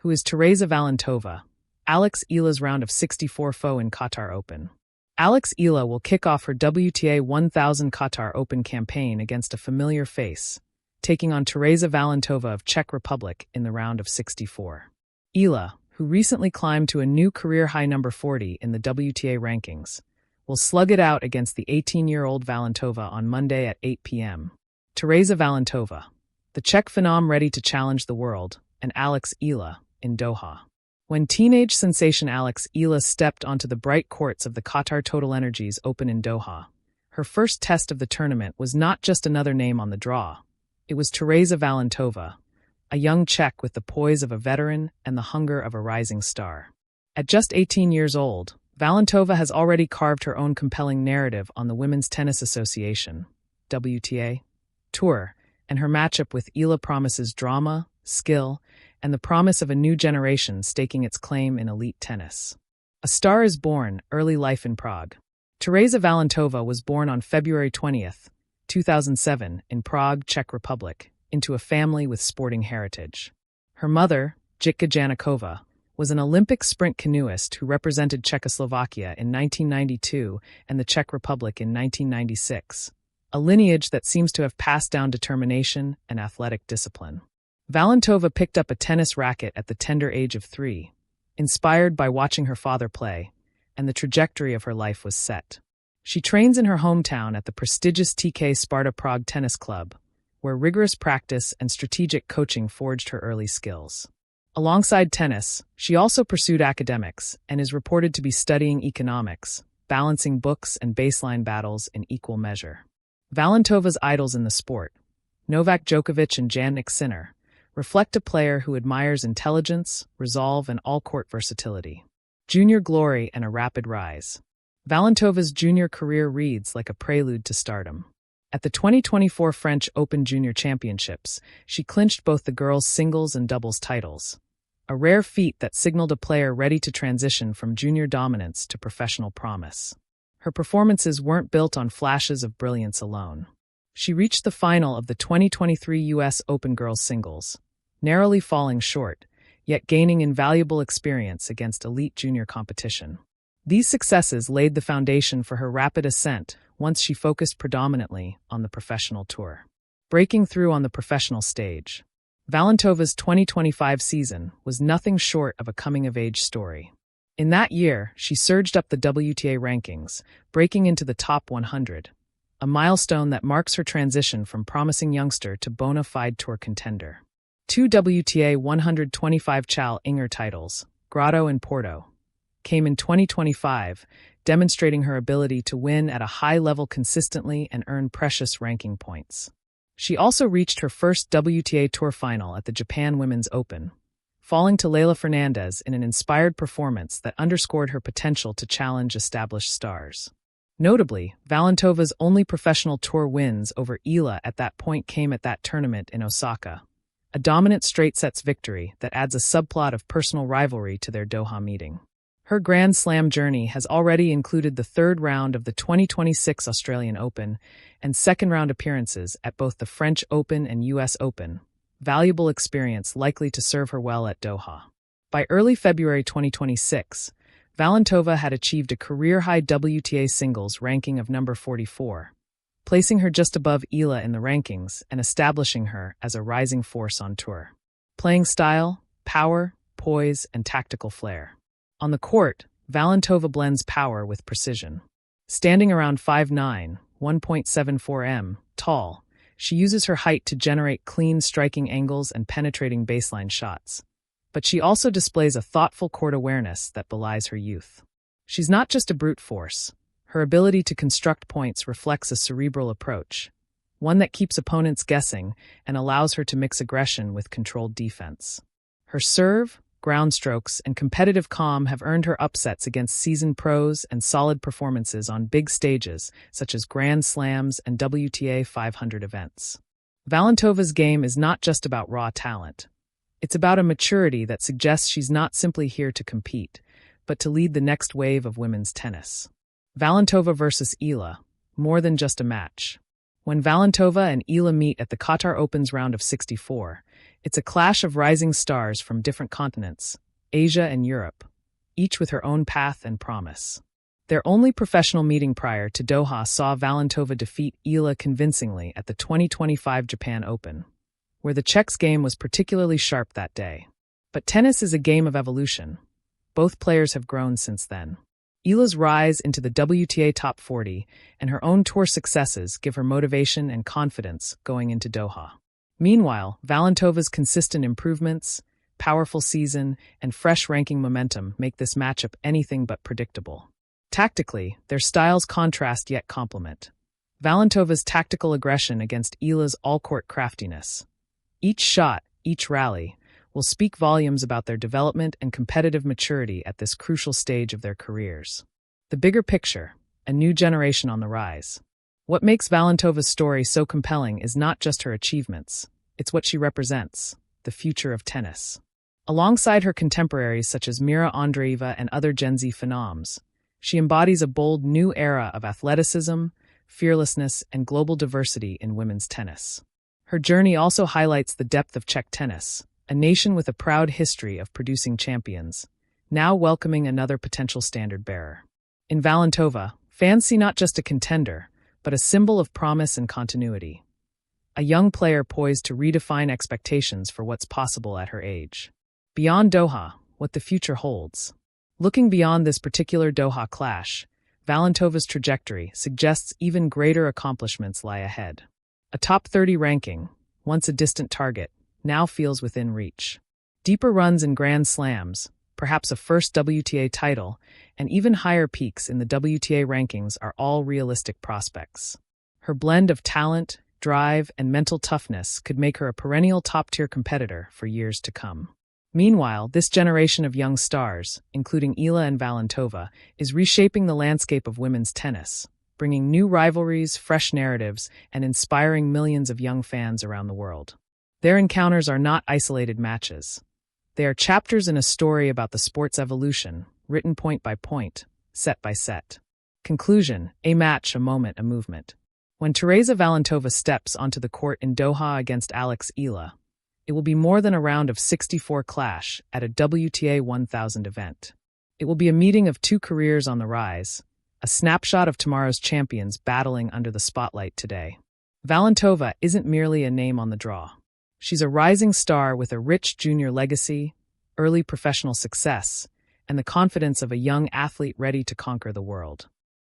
who is Tereza Valentova, Eala's round of 64 foe in Qatar Open. Eala will kick off her WTA1000 Qatar Open campaign against a familiar face, taking on Tereza Valentova of Czech Republic in the round of 64. Eala, who recently climbed to a new career-high number 40 in the WTA rankings, will slug it out against the 18-year-old Valentova on Monday at 8 p.m. Tereza Valentova, the Czech phenom ready to challenge the world, and Eala in Doha. When teenage sensation Eala stepped onto the bright courts of the Qatar TotalEnergies Open in Doha, her first test of the tournament was not just another name on the draw. It was Tereza Valentova, a young Czech with the poise of a veteran and the hunger of a rising star. At just 18 years old, Valentova has already carved her own compelling narrative on the Women's Tennis Association (WTA) Tour, and her matchup with Eala promises drama, skill, and the promise of a new generation staking its claim in elite tennis. A star is born, early life in Prague. Tereza Valentova was born on February 20, 2007, in Prague, Czech Republic, into a family with sporting heritage. Her mother, Jitka Janikova, was an Olympic sprint canoeist who represented Czechoslovakia in 1992 and the Czech Republic in 1996, a lineage that seems to have passed down determination and athletic discipline. Valentova picked up a tennis racket at the tender age of 3, inspired by watching her father play, and the trajectory of her life was set. She trains in her hometown at the prestigious TK Sparta Prague Tennis Club, where rigorous practice and strategic coaching forged her early skills. Alongside tennis, she also pursued academics and is reported to be studying economics, balancing books and baseline battles in equal measure. Valentova's idols in the sport, Novak Djokovic and Jannik Sinner, reflect a player who admires intelligence, resolve, and all-court versatility. Junior glory and a rapid rise. Valentova's junior career reads like a prelude to stardom. At the 2024 French Open Junior Championships, she clinched both the girls' singles and doubles titles, a rare feat that signaled a player ready to transition from junior dominance to professional promise. Her performances weren't built on flashes of brilliance alone. She reached the final of the 2023 U.S. Open girls' singles, narrowly falling short, yet gaining invaluable experience against elite junior competition. These successes laid the foundation for her rapid ascent once she focused predominantly on the professional tour. Breaking through on the professional stage, Valentova's 2025 season was nothing short of a coming-of-age story. In that year, she surged up the WTA rankings, breaking into the top 100, a milestone that marks her transition from promising youngster to bona fide tour contender. 2 WTA 125 Challenge titles, Grado and Porto, came in 2025, demonstrating her ability to win at a high level consistently and earn precious ranking points. She also reached her first WTA Tour final at the Japan Women's Open, falling to Leylah Fernandez in an inspired performance that underscored her potential to challenge established stars. Notably, Valentova's only professional tour wins over Eala at that point came at that tournament in Osaka, a dominant straight sets victory that adds a subplot of personal rivalry to their Doha meeting. Her Grand Slam journey has already included the third round of the 2026 Australian Open and second-round appearances at both the French Open and US Open, valuable experience likely to serve her well at Doha. By early February 2026, Valentova had achieved a career-high WTA singles ranking of number 44, placing her just above Eala in the rankings and establishing her as a rising force on tour. Playing style, power, poise, and tactical flair. On the court, Valentova blends power with precision. Standing around 5'9", 1.74 m tall, she uses her height to generate clean striking angles and penetrating baseline shots. But she also displays a thoughtful court awareness that belies her youth. She's not just a brute force. Her ability to construct points reflects a cerebral approach, one that keeps opponents guessing and allows her to mix aggression with controlled defense. Her serve, ground strokes, and competitive calm have earned her upsets against seasoned pros and solid performances on big stages such as Grand Slams and WTA 500 events. Valentova's game is not just about raw talent. It's about a maturity that suggests she's not simply here to compete, but to lead the next wave of women's tennis. Valentova versus Eala, more than just a match. When Valentova and Eala meet at the Qatar Open's round of 64, It's a clash of rising stars from different continents, Asia and Europe, each with her own path and promise. Their only professional meeting prior to Doha saw Valentova defeat Eala convincingly at the 2025 Japan Open, where the Czech's game was particularly sharp that day. But tennis is a game of evolution. Both players have grown since then. Eala's rise into the WTA top 40 and her own tour successes give her motivation and confidence going into Doha. Meanwhile, Valentova's consistent improvements, powerful season, and fresh ranking momentum make this matchup anything but predictable. Tactically, their styles contrast yet complement. Valentova's tactical aggression against Eala's all-court craftiness. Each shot, each rally, will speak volumes about their development and competitive maturity at this crucial stage of their careers. The bigger picture, a new generation on the rise. What makes Valentova's story so compelling is not just her achievements, it's what she represents, the future of tennis. Alongside her contemporaries such as Mira Andreeva and other Gen Z phenoms, she embodies a bold new era of athleticism, fearlessness, and global diversity in women's tennis. Her journey also highlights the depth of Czech tennis, a nation with a proud history of producing champions, now welcoming another potential standard-bearer. In Valentova, fans see not just a contender, but a symbol of promise and continuity. A young player poised to redefine expectations for what's possible at her age. Beyond Doha, what the future holds. Looking beyond this particular Doha clash, Valentova's trajectory suggests even greater accomplishments lie ahead. A top 30 ranking, once a distant target, now feels within reach. Deeper runs in Grand Slams, perhaps a first WTA title, and even higher peaks in the WTA rankings are all realistic prospects. Her blend of talent, drive, and mental toughness could make her a perennial top-tier competitor for years to come. Meanwhile, this generation of young stars, including Eala and Valentova, is reshaping the landscape of women's tennis, bringing new rivalries, fresh narratives, and inspiring millions of young fans around the world. Their encounters are not isolated matches. They are chapters in a story about the sport's evolution, written point by point, set by set. Conclusion: a match, a moment, a movement. When Tereza Valentova steps onto the court in Doha against Alex Eala, it will be more than a round of 64 clash at a WTA 1000 event. It will be a meeting of two careers on the rise, a snapshot of tomorrow's champions battling under the spotlight today. Valentova isn't merely a name on the draw. She's a rising star with a rich junior legacy, early professional success, and the confidence of a young athlete ready to conquer the world.